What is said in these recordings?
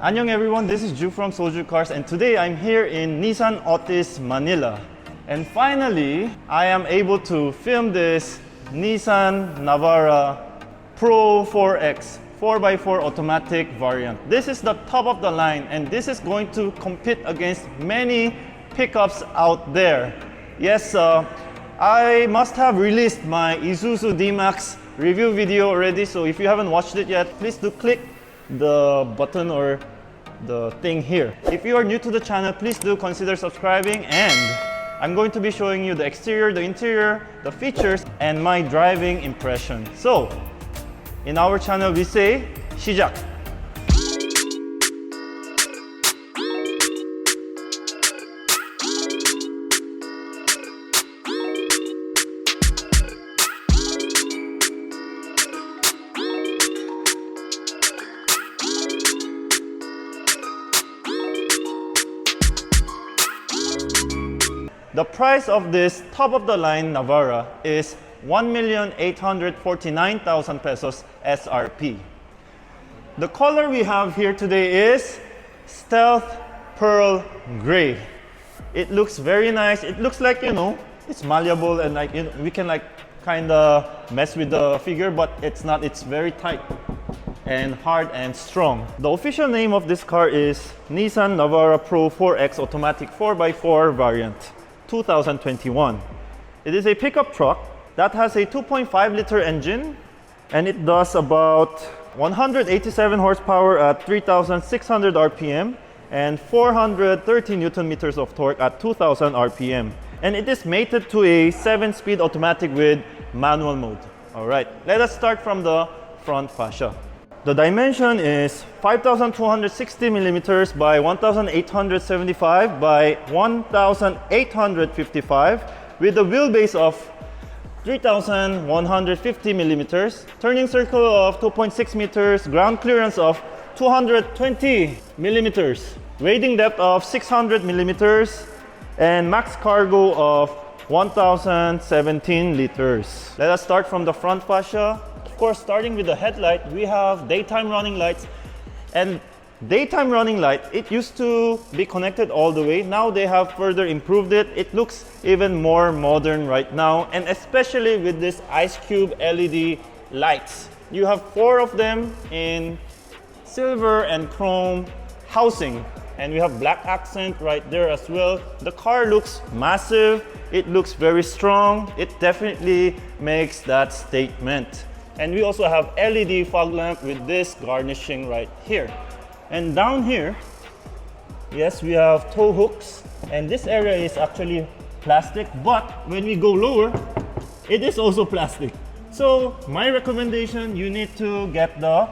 Annyeong everyone, this is Ju from SoJooCars, and today I'm here in Nissan OTIS, Manila. And finally, I am able to film this Nissan Navara PRO4X 4x4 automatic variant. This is the top of the line, and this is going to compete against many pickups out there. Yes, I must have released my Isuzu D-Max review video already, so if you haven't watched it yet, please do click the button or the thing here. If you are new to the channel, please do consider subscribing, and I'm going to be showing you the exterior, the interior, the features, and my driving impression. So, in our channel we say, 시작! The price of this top-of-the-line Navara is 1,849,000 pesos SRP. The color we have here today is Stealth Pearl Gray. It looks very nice. It looks like, you know, it's malleable and like, you know, we can like kind of mess with the figure, but it's not. It's very tight and hard and strong. The official name of this car is Nissan Navara PRO4X automatic 4x4 variant. 2021. It is a pickup truck that has a 2.5 liter engine, and it does about 187 horsepower at 3,600 RPM and 430 Newton meters of torque at 2,000 RPM. And it is mated to a 7-speed automatic with manual mode. Alright, let us start from the front fascia. The dimension is 5,260 millimeters by 1,875 by 1,855 with a wheelbase of 3,150 millimeters, turning circle of 2.6 meters, ground clearance of 220 millimeters, wading depth of 600 millimeters, and max cargo of 1,017 liters. Let us start from the front fascia. Of course, starting with the headlight, we have daytime running lights. And daytime running light, it used to be connected all the way. Now they have further improved it. It looks even more modern right now, and especially with this ice cube LED lights. You have 4 of them in silver and chrome housing, and we have black accent right there as well. The car looks massive. It looks very strong. It definitely makes that statement. And we also have LED fog lamp with this garnishing right here. And down here, yes, we have tow hooks, and this area is actually plastic, but when we go lower, it is also plastic. So my recommendation, you need to get the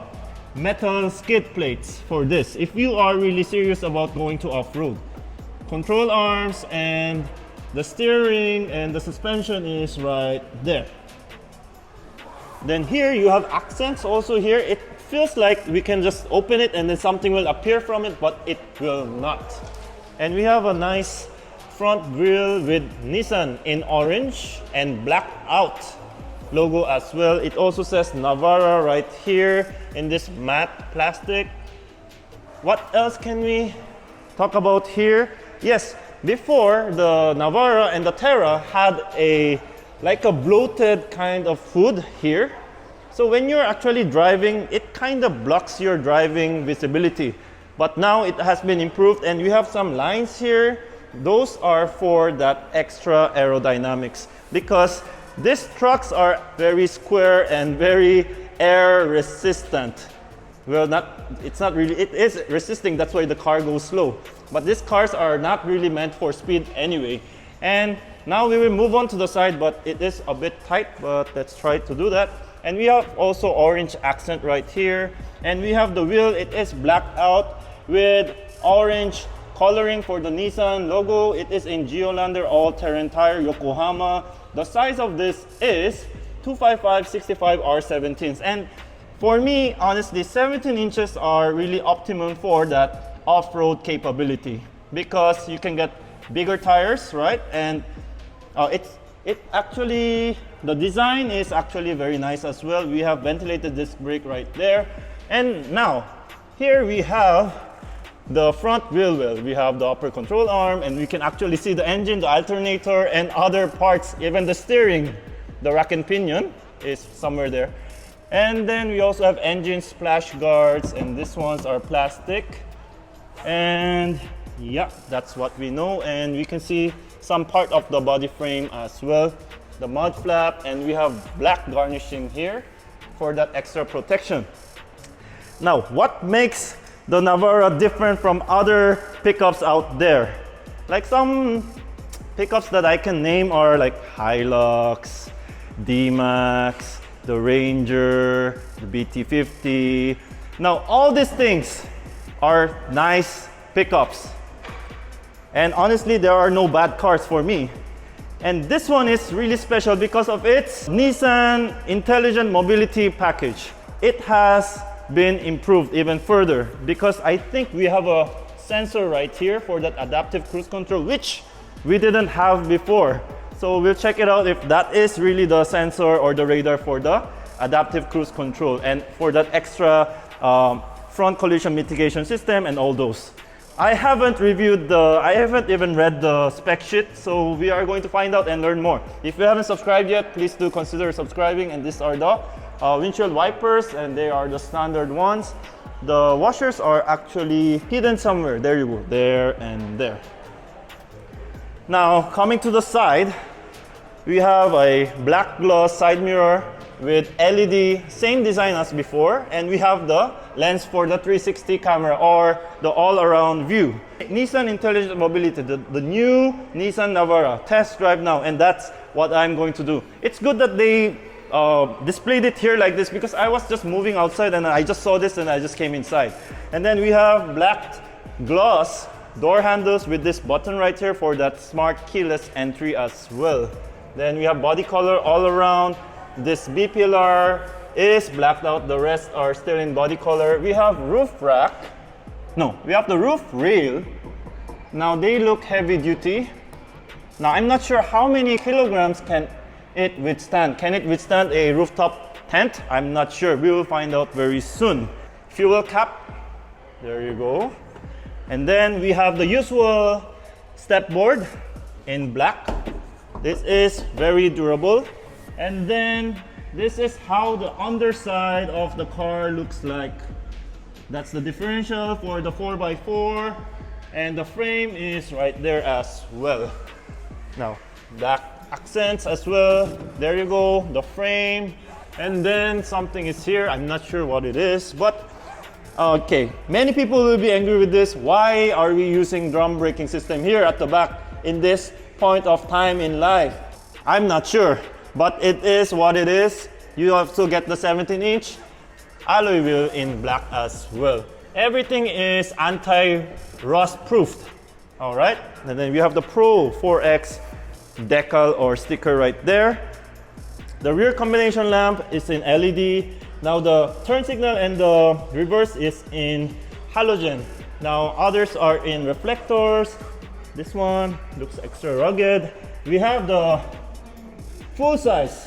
metal skid plates for this if you are really serious about going to off-road. Control arms and the steering and the suspension is right there. Then here you have accents also here. It feels like we can just open it and then something will appear from it, but it will not. And we have a nice front grille with Nissan in orange and black out logo as well. It also says Navara right here in this matte plastic. What else can we talk about here? Yes, before the Navara and the Terra had like a bloated kind of hood here. So when you're actually driving, it kind of blocks your driving visibility. But now it has been improved, and we have some lines here. Those are for that extra aerodynamics, because these trucks are very square and very air resistant. Well, it's not really, it is resisting, that's why the car goes slow. But these cars are not really meant for speed anyway. And now we will move on to the side, but it is a bit tight, but let's try to do that. And we have also orange accent right here. And we have the wheel, it is blacked out with orange coloring for the Nissan logo. It is in Geolander all-terrain tire, Yokohama. The size of this is 255/65 R17s. And for me, honestly, 17 inches are really optimum for that off-road capability, because you can get bigger tires, right? And the design is actually very nice as well. We have ventilated disc brake right there. And now, here we have the front wheel well. We have the upper control arm, and we can actually see the engine, the alternator, and other parts, even the steering. The rack and pinion is somewhere there. And then we also have engine splash guards, and these ones are plastic. And yeah, that's what we know. And we can see some part of the body frame as well, the mud flap, and we have black garnishing here for that extra protection. Now, what makes the Navara different from other pickups out there? Like some pickups that I can name are like Hilux, D-Max, the Ranger, the BT50. Now, all these things are nice pickups. And honestly, there are no bad cars for me. And this one is really special because of its Nissan Intelligent Mobility Package. It has been improved even further because I think we have a sensor right here for that adaptive cruise control, which we didn't have before. So we'll check it out if that is really the sensor or the radar for the adaptive cruise control and for that extra front collision mitigation system and all those. I haven't even read the spec sheet, so we are going to find out and learn more. If you haven't subscribed yet, please do consider subscribing. And these are the windshield wipers, and they are the standard ones. The washers are actually hidden somewhere. There you go, there and there. Now, coming to the side, we have a black gloss side mirror with LED, same design as before, and we have the lens for the 360 camera or the all-around view. Nissan Intelligent Mobility, the new Nissan Navara, test drive now, and that's what I'm going to do. It's good that they displayed it here like this because I was just moving outside and I just saw this and I just came inside. And then we have black gloss door handles with this button right here for that smart keyless entry as well. Then we have body color all around. This B pillar is blacked out, the rest are still in body color. We have roof rack. No, we have the roof rail. Now they look heavy duty. Now I'm not sure how many kilograms can it withstand. Can it withstand a rooftop tent? I'm not sure. We will find out very soon. Fuel cap. There you go. And then we have the usual step board in black. This is very durable. And then this is how the underside of the car looks like. That's the differential for the 4x4, and the frame is right there as well. Now, black accents as well. There you go, the frame. And then something is here. I'm not sure what it is, but okay. Many people will be angry with this. Why are we using drum braking system here at the back in this point of time in life? I'm not sure. But it is what it is. You have to get the 17-inch alloy wheel in black as well. Everything is anti-rust proofed. All right. And then we have the Pro4X decal or sticker right there. The rear combination lamp is in LED. Now the turn signal and the reverse is in halogen. Now others are in reflectors. This one looks extra rugged. We have the full size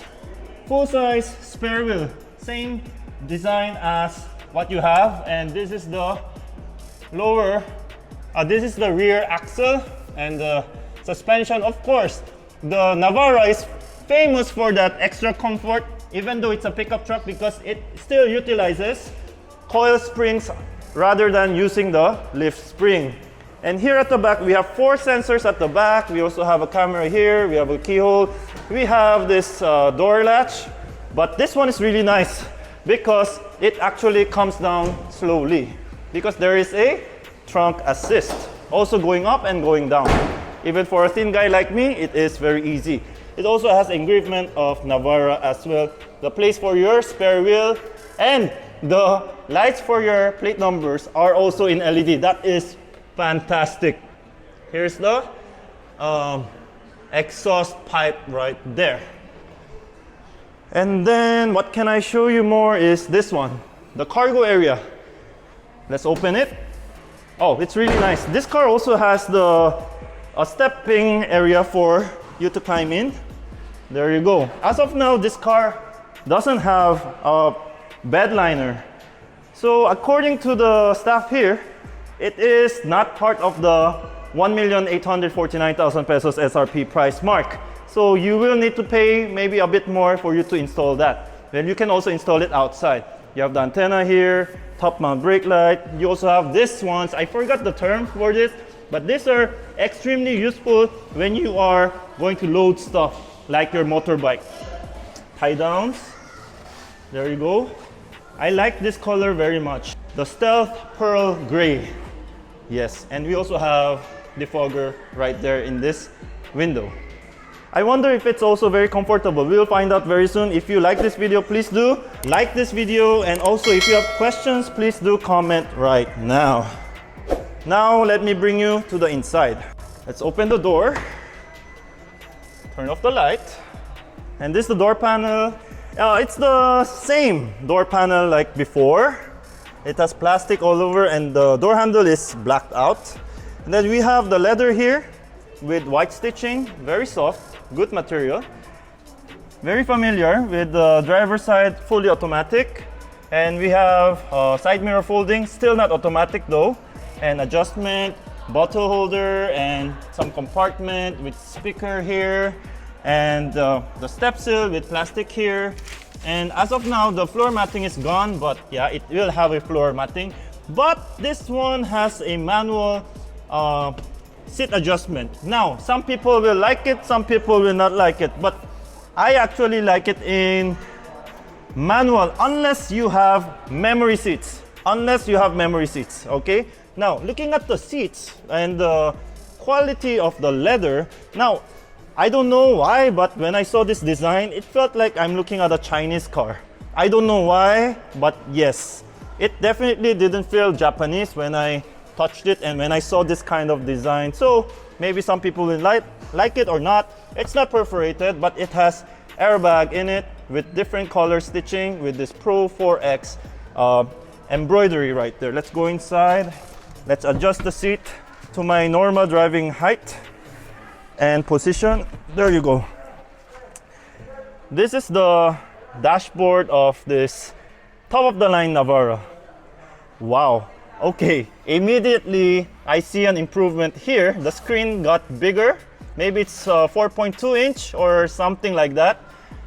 spare wheel, same design as what you have, and this is the lower, this is the rear axle and the suspension. Of course, the Navara is famous for that extra comfort, even though it's a pickup truck, because it still utilizes coil springs rather than using the lift spring. And here at the back, we have 4 sensors at the back. We also have a camera here. We have a keyhole. We have this door latch. But this one is really nice because it actually comes down slowly because there is a trunk assist, also going up and going down. Even for a thin guy like me, it is very easy. It also has engravement of Navara as well. The place for your spare wheel and the lights for your plate numbers are also in LED. That is fantastic. Here's the exhaust pipe right there. And then what can I show you more is this one, the cargo area. Let's open it. Oh, it's really nice. This car also has a stepping area for you to climb in. There you go. As of now, this car doesn't have a bed liner. So according to the staff here, it is not part of the 1,849,000 pesos SRP price mark. So you will need to pay maybe a bit more for you to install that. Then you can also install it outside. You have the antenna here, top mount brake light. You also have this ones. I forgot the term for this, but these are extremely useful when you are going to load stuff like your motorbike. Tie downs. There you go. I like this color very much. The stealth pearl gray. Yes, and we also have defogger right there in this window. I wonder if it's also very comfortable. We'll find out very soon. If you like this video, please do like this video, and also if you have questions, please do comment right now. Now let me bring you to the inside. Let's open the door, turn off the light, and this is the door panel. It's the same door panel like before. It has plastic all over and the door handle is blacked out. And then we have the leather here with white stitching, very soft, good material. Very familiar with the driver's side, fully automatic. And we have side mirror folding, still not automatic though. And adjustment, bottle holder, and some compartment with speaker here. And the step sill with plastic here. And as of now, the floor matting is gone, but yeah, it will have a floor matting. But this one has a manual seat adjustment. Now, some people will like it, some people will not like it, but I actually like it in manual, unless you have memory seats. Unless you have memory seats, okay? Now, looking at the seats and the quality of the leather, now, I don't know why, but when I saw this design, it felt like I'm looking at a Chinese car. I don't know why, but yes, it definitely didn't feel Japanese when I touched it and when I saw this kind of design. So maybe some people will like it or not. It's not perforated, but it has airbag in it with different color stitching with this Pro4X embroidery right there. Let's go inside. Let's adjust the seat to my normal driving height and position. There you go. This is the dashboard of this top of the line Navara. Wow. Okay, immediately I see an improvement here. The screen got bigger. Maybe it's 4.2 inch or something like that.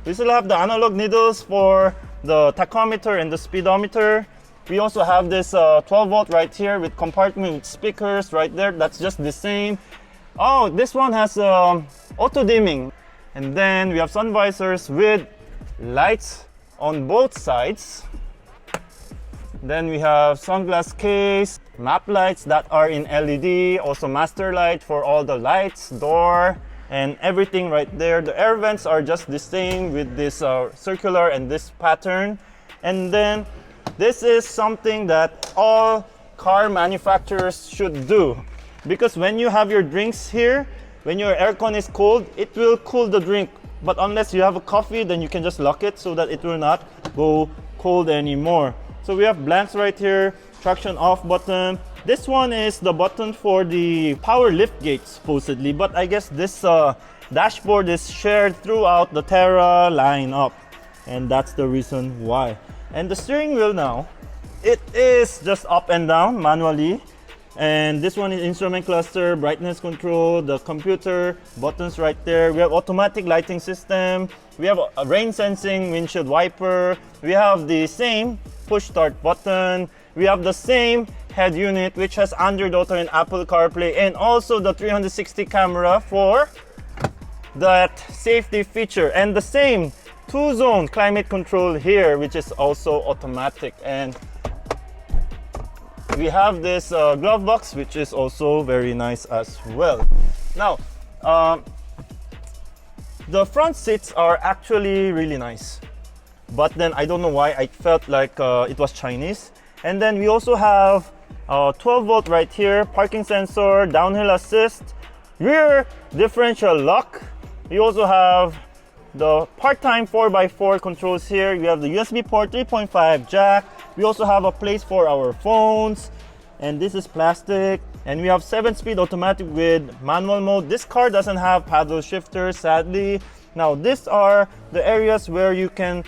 We still have the analog needles for the tachometer and the speedometer. We also have this 12 volt right here with compartment with speakers right there. That's just the same. Oh, this one has auto dimming. And then we have sun visors with lights on both sides. Then we have sunglass case, map lights that are in LED, also master light for all the lights, door, and everything right there. The air vents are just the same with this circular and this pattern. And then this is something that all car manufacturers should do. Because when you have your drinks here, when your aircon is cold, it will cool the drink. But unless you have a coffee, then you can just lock it so that it will not go cold anymore. So we have blanks right here, traction off button. This one is the button for the power lift gate supposedly, but I guess this dashboard is shared throughout the Terra lineup, and that's the reason why. And the steering wheel now, it is just up and down manually. And this one is instrument cluster, brightness control, the computer, buttons right there. We have automatic lighting system. We have a rain sensing windshield wiper. We have the same push start button. We have the same head unit which has Android Auto and Apple CarPlay, and also the 360 camera for that safety feature, and the same 2-zone climate control here which is also automatic. And we have this glove box which is also very nice as well. Now the front seats are actually really nice, but then I don't know why I felt like it was Chinese. And then we also have 12 volt right here, parking sensor, downhill assist, rear differential lock. We also have the part-time 4x4 controls here. We have the USB port, 3.5 jack. We also have a place for our phones, and this is plastic. And we have 7-speed automatic with manual mode. This car doesn't have paddle shifter, sadly. Now these are the areas where you can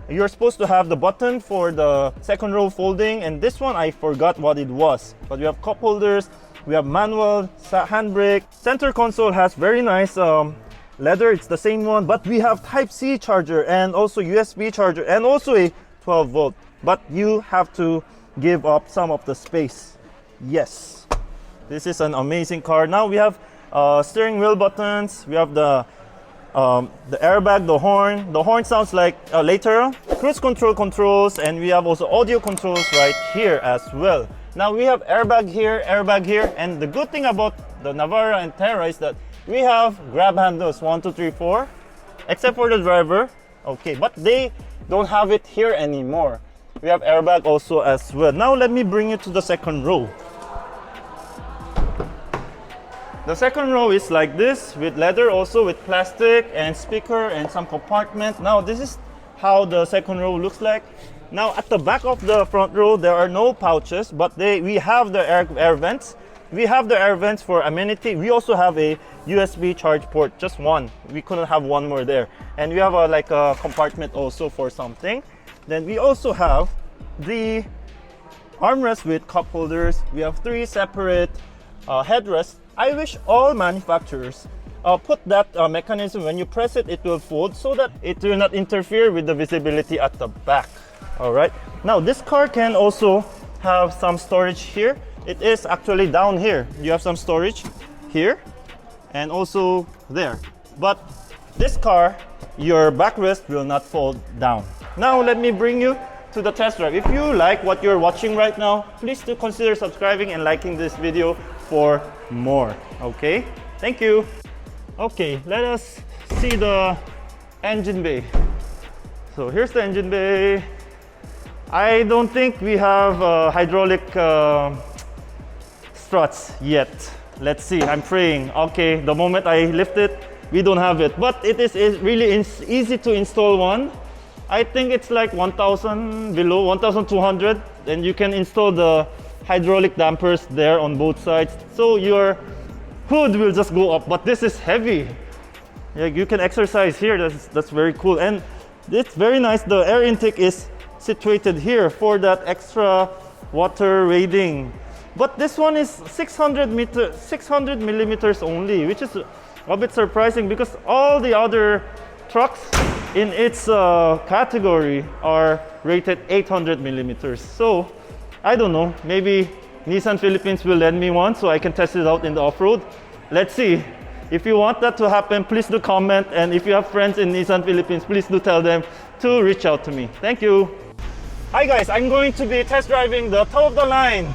you're supposed to have the button for the second row folding, and this one I forgot what it was. But we have cup holders, we have manual, handbrake. Center console has very nice leather, it's the same one, but we have Type-C charger and also USB charger and also a 12 volt. But you have to give up some of the space. Yes, this is an amazing car. Now we have steering wheel buttons, we have the airbag, the horn. The horn sounds like later. Cruise control controls, and we have also audio controls right here as well. Now we have airbag here, and the good thing about the Navara and Terra is that we have grab handles, 1, 2, 3, 4, except for the driver. Okay, but they don't have it here anymore. We have airbag also as well. Now let me bring you to the second row. The second row is like this, with leather also, with plastic and speaker and some compartment. Now this is how the second row looks like. Now at the back of the front row, there are no pouches, but we have the air vents. We have the air vents for amenity. We also have a USB charge port, just one. We couldn't have one more there. And we have like a compartment also for something. Then we also have the armrest with cup holders. We have 3 separate headrests. I wish all manufacturers put that mechanism, when you press it, it will fold so that it will not interfere with the visibility at the back. All right. Now this car can also have some storage here. It is actually down here. You have some storage here and also there. But this car, your backrest will not fold down. Now let me bring you to the test drive. If you like what you're watching right now, please do consider subscribing and liking this video for more. Okay, thank you. Okay, let us see the engine bay. So here's the engine bay. I don't think we have hydraulic struts yet. Let's see, I'm praying. Okay, the moment I lift it, we don't have it. But it is really easy to install one. I think it's like 1,000 below, 1,200. And you can install the hydraulic dampers there on both sides. So your hood will just go up, but this is heavy. Yeah, you can exercise here, that's very cool. And it's very nice, the air intake is situated here for that extra water raiding. But this one is 600 millimeters only, which is a bit surprising because all the other trucks in its category are rated 800 millimeters. So I don't know, maybe Nissan Philippines will lend me one so I can test it out in the off-road. Let's see. If you want that to happen, please do comment, and if you have friends in Nissan Philippines, please do tell them to reach out to me. Thank you. Hi guys, I'm going to be test driving the top of the line,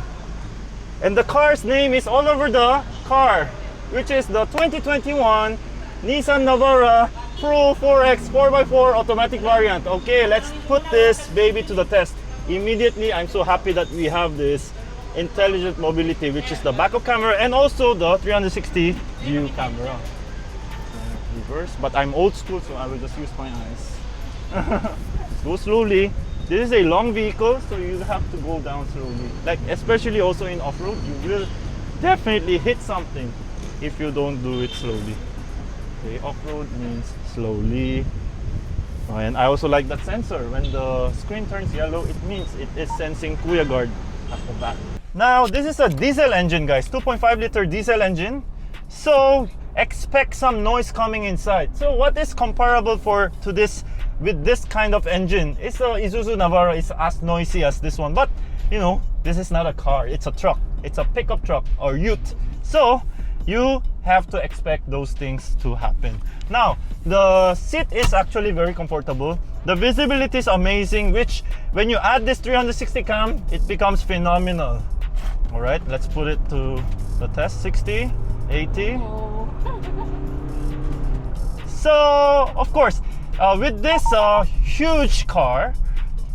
and the car's name is all over the car, which is the 2021 Nissan Navara PRO4X 4x4 automatic variant. Okay, let's put this baby to the test. Immediately, I'm so happy that we have this intelligent mobility, which is the backup camera and also the 360 view camera. Reverse, but I'm old school, so I will just use my eyes. Go slowly. This is a long vehicle, so you have to go down slowly. Like, especially also in off-road, you will definitely hit something if you don't do it slowly. Okay, off-road means slowly. And I also like that sensor. When the screen turns yellow, it means it is sensing Kuya Guard at the back. Now, this is a diesel engine, guys. 2.5 liter diesel engine. So, expect some noise coming inside. So, what is comparable to this with this kind of engine? It's a Isuzu Navara. It's as noisy as this one. But, you know, this is not a car. It's a truck. It's a pickup truck or ute. So, you have to expect those things to happen. Now, the seat is actually very comfortable. The visibility is amazing, which when you add this 360 cam, it becomes phenomenal. All right, let's put it to the test. 60, 80. So, of course, with this huge car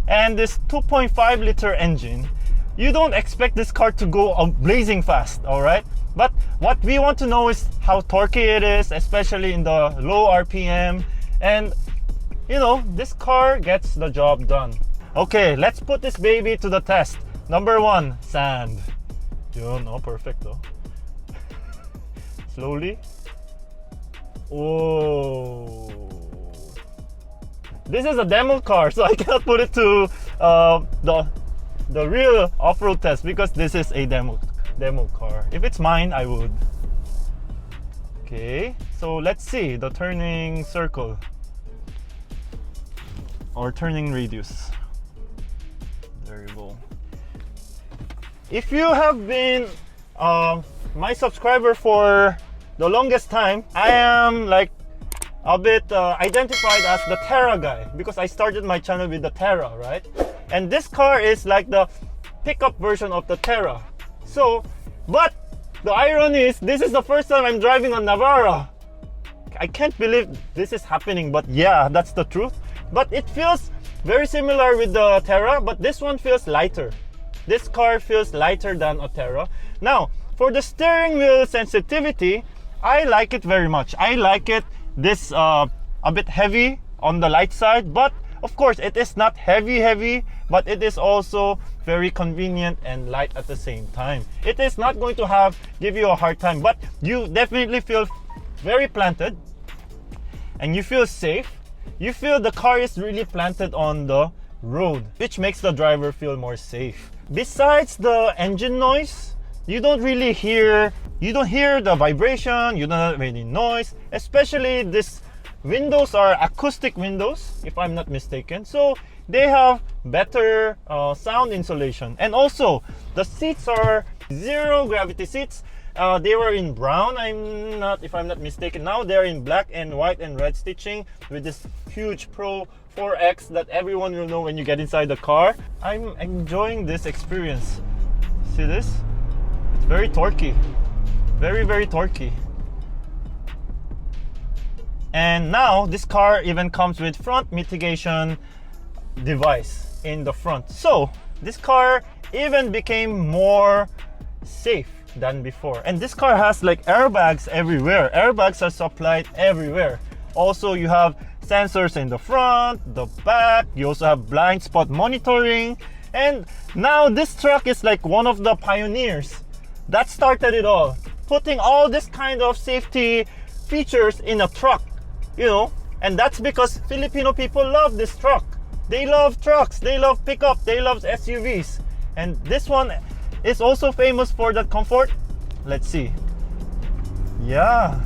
and this 2.5 liter engine, you don't expect this car to go blazing fast, all right? But what we want to know is how torquey it is, especially in the low RPM. And, you know, this car gets the job done. Okay, let's put this baby to the test. Number 1, sand. Yun, oh, perfect though. Slowly. Oh. this is a demo car, so I cannot put it to the real off-road test because this is a demo car. If it's mine, I would. Okay, so let's see the turning circle or turning radius. There you go. If you have been my subscriber for the longest time, I am like a bit identified as the Terra guy because I started my channel with the Terra, right? And this car is like the pickup version of the Terra. So, but the irony is this is the first time I'm driving on Navara. I can't believe this is happening, but yeah, that's the truth. But it feels very similar with the Terra, but this one feels lighter. This car feels lighter than a Terra. Now, for the steering wheel sensitivity, I like it very much. I like it this a bit heavy on the light side, but of course it is not heavy, but it is also very convenient and light at the same time. It is not going to give you a hard time, but you definitely feel very planted and you feel safe. You feel the car is really planted on the road, which makes the driver feel more safe. Besides the engine noise, you don't hear the vibration, you don't have any noise. Especially these windows are acoustic windows, if I'm not mistaken. So they have better sound insulation. And also, the seats are zero gravity seats. They were in brown, if I'm not mistaken. Now they're in black and white and red stitching with this huge Pro4X that everyone will know when you get inside the car. I'm enjoying this experience. See this? It's very torquey. Very, very torquey. And now this car even comes with front mitigation device in the front. So this car even became more safe than before. And this car has like airbags everywhere. Airbags are supplied everywhere. Also, you have sensors in the front, the back. You also have blind spot monitoring. And now this truck is like one of the pioneers that started it all, putting all this kind of safety features in a truck, you know. And that's because Filipino people love this truck. They love trucks, they love pickup, they love SUVs. And this one is also famous for that comfort. Let's see. Yeah,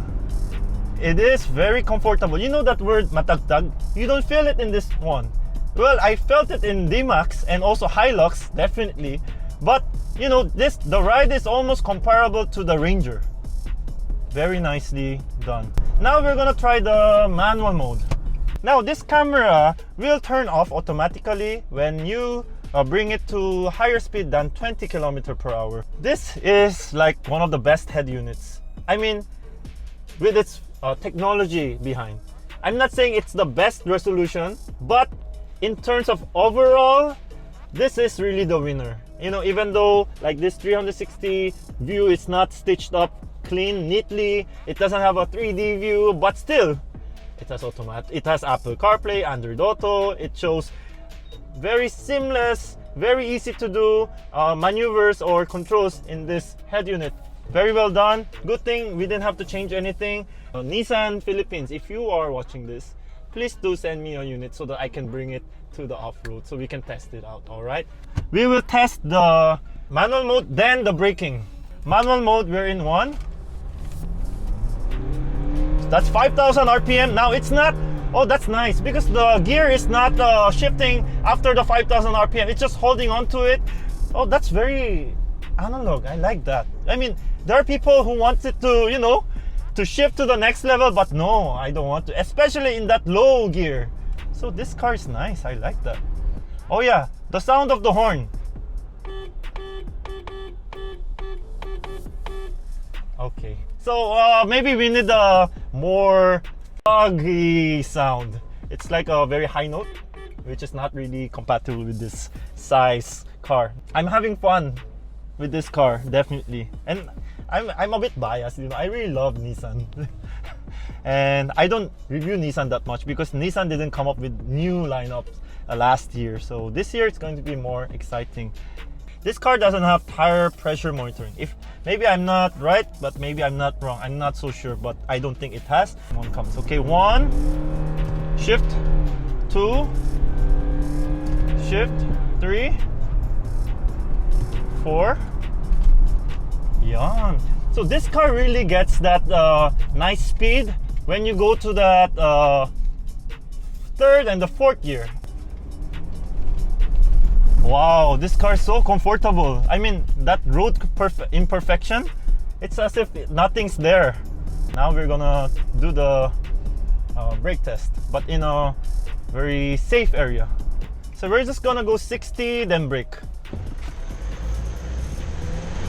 it is very comfortable. You know that word matagtag? You don't feel it in this one. Well, I felt it in D-Max and also Hilux, definitely. But you know, the ride is almost comparable to the Ranger. Very nicely done. Now we're gonna try the manual mode. Now this camera will turn off automatically when you bring it to higher speed than 20 km/h. This is like one of the best head units. I mean, with its technology behind. I'm not saying it's the best resolution, but in terms of overall, this is really the winner. You know, even though like this 360 view is not stitched up clean, neatly, it doesn't have a 3D view, but still, it has it has Apple CarPlay, Android Auto. It shows very seamless, very easy to do maneuvers or controls in this head unit. Very well done. Good thing we didn't have to change anything. Nissan Philippines, if you are watching this, please do send me a unit so that I can bring it to the off-road so we can test it out. All right, we will test the manual mode, then the braking. Manual mode, we're in 1. That's 5,000 RPM. Now it's not, oh, that's nice, because the gear is not shifting after the 5,000 RPM. It's just holding on to it. Oh, that's very analog. I like that. I mean, there are people who want it to, you know, to shift to the next level, but no, I don't want to, especially in that low gear. So this car is nice. I like that. Oh yeah, the sound of the horn. Okay, so maybe we need a more foggy sound. It's like a very high note, which is not really compatible with this size car. I'm having fun with this car, definitely. And I'm a bit biased, you know. I really love Nissan. And I don't review Nissan that much because Nissan didn't come up with new lineups last year. So this year it's going to be more exciting. This car doesn't have tire pressure monitoring. If maybe I'm not right, but maybe I'm not wrong. I'm not so sure, but I don't think it has. One comes. Okay, 1, shift, 2, shift, 3, 4. Yan. So this car really gets that nice speed when you go to that third and the fourth gear. Wow, this car is so comfortable. I mean, that road imperfection, it's as if nothing's there. Now we're gonna do the brake test, but in a very safe area. So we're just gonna go 60, then brake.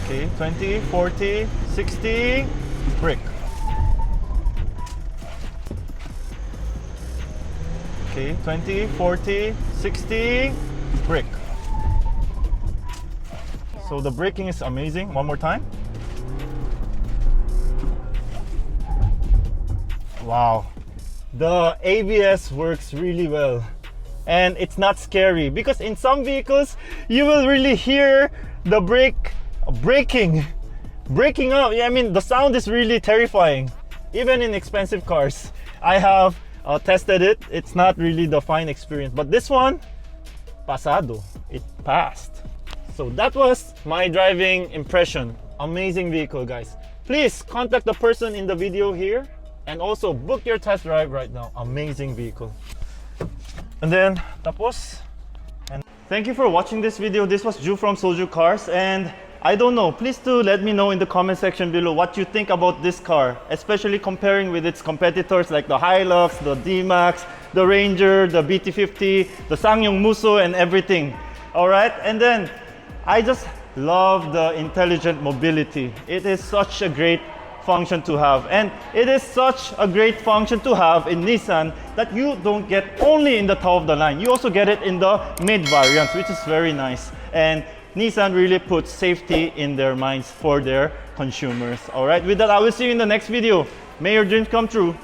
Okay, 20, 40, 60, brake. Okay, 20, 40, 60, brake. So the braking is amazing. One more time. Wow. The ABS works really well. And it's not scary because in some vehicles, you will really hear the breaking up. Yeah, I mean, the sound is really terrifying, even in expensive cars. I have tested it. It's not really the fine experience, but this one, pasado. It passed. So that was my driving impression. Amazing vehicle, guys. Please contact the person in the video here and also book your test drive right now. Amazing vehicle. And then tapos. And thank you for watching this video. This was Ju from SoJooCars, and I don't know, please do let me know in the comment section below what you think about this car, especially comparing with its competitors like the Hilux, the D-Max, the Ranger, the BT50, the Sangyong Muso, and everything. All right, and then I just love the intelligent mobility. It is such a great function to have, and it is such a great function to have in Nissan that you don't get only in the top of the line. You also get it in the mid variants, which is very nice. And Nissan really puts safety in their minds for their consumers. All right, with that, I will see you in the next video. May your dreams come true.